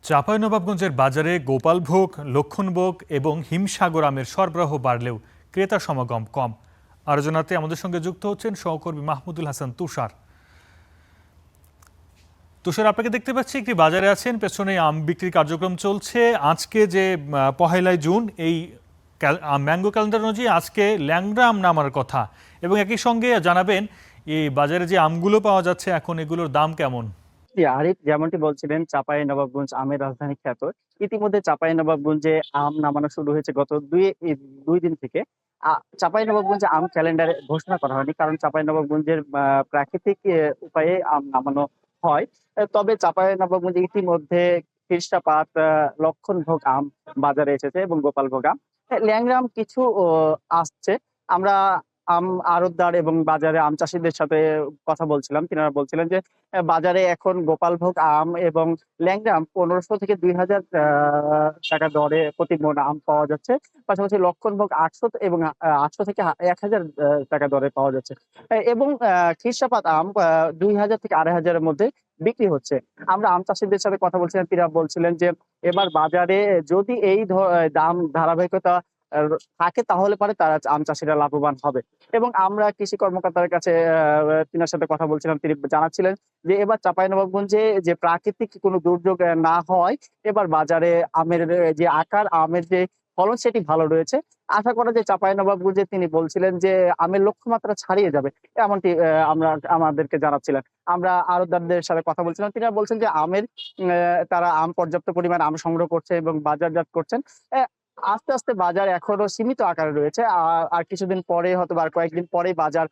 চাঁপাইনবাবগঞ্জের বাজারে গোপালভোগ, লক্ষণভোগ এবং হিমসাগর আমের সরবরাহ বাড়লেও ক্রেতা সমাগম কম। আলোচনাতে আমাদের সঙ্গে যুক্ত হচ্ছেন সহকর্মী মাহমুদুল হাসান তুষার। তুষার, আপনাকে দেখতে পাচ্ছি একটি বাজারে আছেন, পেছনে আম বিক্রির কার্যক্রম চলছে। আজকে যে 1 জুন, এই ম্যাঙ্গো ক্যালেন্ডার অনুযায়ী আজকে ল্যাংড়া আম নামার কথা, এবং একই সঙ্গে জানাবেন এই বাজারে যে আমগুলো পাওয়া যাচ্ছে এখন এগুলোর দাম কেমন? জি, আরিফ যেমনটি বলছিলেন, চাঁপাইনবাবগঞ্জ আমের রাজধানী খ্যাত। ইতিমধ্যে চাঁপাইনবাবগঞ্জে আম নামানো শুরু হয়েছে গত দুই দিন থেকে। চাঁপাইনবাবগঞ্জে আম ক্যালেন্ডারে ঘোষণা করা হয়নি, কারণ চাঁপাইনবাবগঞ্জের প্রাকৃতিক উপায়ে আম নামানো হয়। তবে চাঁপাইনবাবগঞ্জে ইতিমধ্যে খিরসাপাত, লক্ষণভোগ আম বাজারে এসেছে এবং গোপালভোগ আম, ল্যাংড়া আম কিছু আসছে। আমরা আম আড়তদার এবং বাজারে আম চাষীদের সাথে কথা বলছিলাম। তিনারা বলছিলেন যে বাজারে এখন গোপালভোগ আম এবং ল্যাংড়া আম ১৫০০ থেকে ২,০০০ টাকা দরে প্রতি মণ আম পাওয়া যাচ্ছে। পাশাপাশি লক্ষণভোগ ৮০০ এবং ৮০০ থেকে ১,০০০ টাকা দরে পাওয়া যাচ্ছে। এবং খিরসাপাত আম ২,০০০ থেকে ২,৫০০ এর মধ্যে বিক্রি হচ্ছে। আমরা আম চাষীদের সাথে কথা বলছিলাম, তিনারা বলছিলেন যে এবার বাজারে যদি এই দাম ধারাবাহিকতা থাকে, তাহলে পরে তারা আম চাষীরা লাভবান হবে। এবং আমরা কৃষি কর্মকর্তার কাছে তিনার সাথে কথা বলছিলাম। তিনি জানাচ্ছিলেন যে এবার চাঁপাইনবাবগঞ্জে যে প্রাকৃতিক কোনো দুর্যোগ না হয়, এবার বাজারে আমের যে আকার, আমের যে ফলন সেটি ভালো রয়েছে। আশা করা যায় চাঁপাইনবাবগঞ্জে, তিনি বলছিলেন যে আমের লক্ষ্যমাত্রা ছাড়িয়ে যাবে। এমনটি আমাদেরকে জানাচ্ছিলেন। আমরা আড়তদারদের সাথে কথা বলছিলাম। তিনারা বলছেন যে তারা আম পর্যাপ্ত পরিমাণ আম সংগ্রহ করছে এবং বাজারজাত করছেন। অ্যা আস্তে, আস্তে বাজার এখনো সীমিত আকারে রয়েছে। আর কিছুদিন পরে, হয়তোবা আর কয়েকদিন পরেই বাজার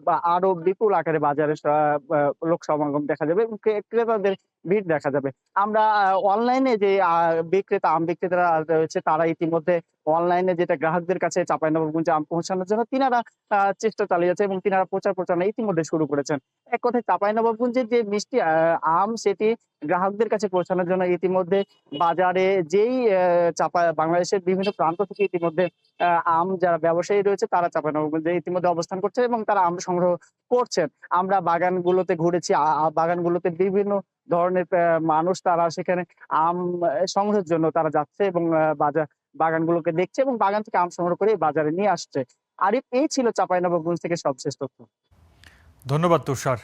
বা আরো বিপুল আকারে বাজারে আ আ লোক সমাগম দেখা যাবে এবং ক্রেতাদের ভিড় দেখা যাবে। আমরা অনলাইনে যে আম বিক্রেতারা রয়েছে, তারা ইতিমধ্যে অনলাইনে যেটা গ্রাহকদের কাছে চাঁপাইনবাবগঞ্জে আম পৌঁছানোর জন্য তিনারা চেষ্টা চালিয়ে যাচ্ছে এবং তিনারা প্রচার প্রচারণা ইতিমধ্যে শুরু করেছেন। এক কথায় চাঁপাইনবাবগঞ্জের যে মিষ্টি আম, সেটি গ্রাহকদের কাছে পৌঁছানোর জন্য ইতিমধ্যে বাজারে যেই বাংলাদেশের বিভিন্ন প্রান্ত থেকে ইতিমধ্যে আ আম যারা ব্যবসায়ী রয়েছে, তারা চাঁপাইনবাবগঞ্জে ইতিমধ্যে অবস্থান করছে এবং তারা আম সংগ্রহ করছেন। আমরা বাগানগুলোতে ঘুরেছি। বাগানগুলোতে বিভিন্ন ধরনের মানুষ, তারা সেখানে আম সংগ্রহের জন্য তারা যাচ্ছে এবং বাগানগুলোকে দেখছে এবং বাগান থেকে আম সংগ্রহ করে বাজারে নিয়ে আসছে। আরিফ, এই ছিল চাঁপাইনবাবগঞ্জ থেকে সবশেষ তথ্য। ধন্যবাদ তুষার।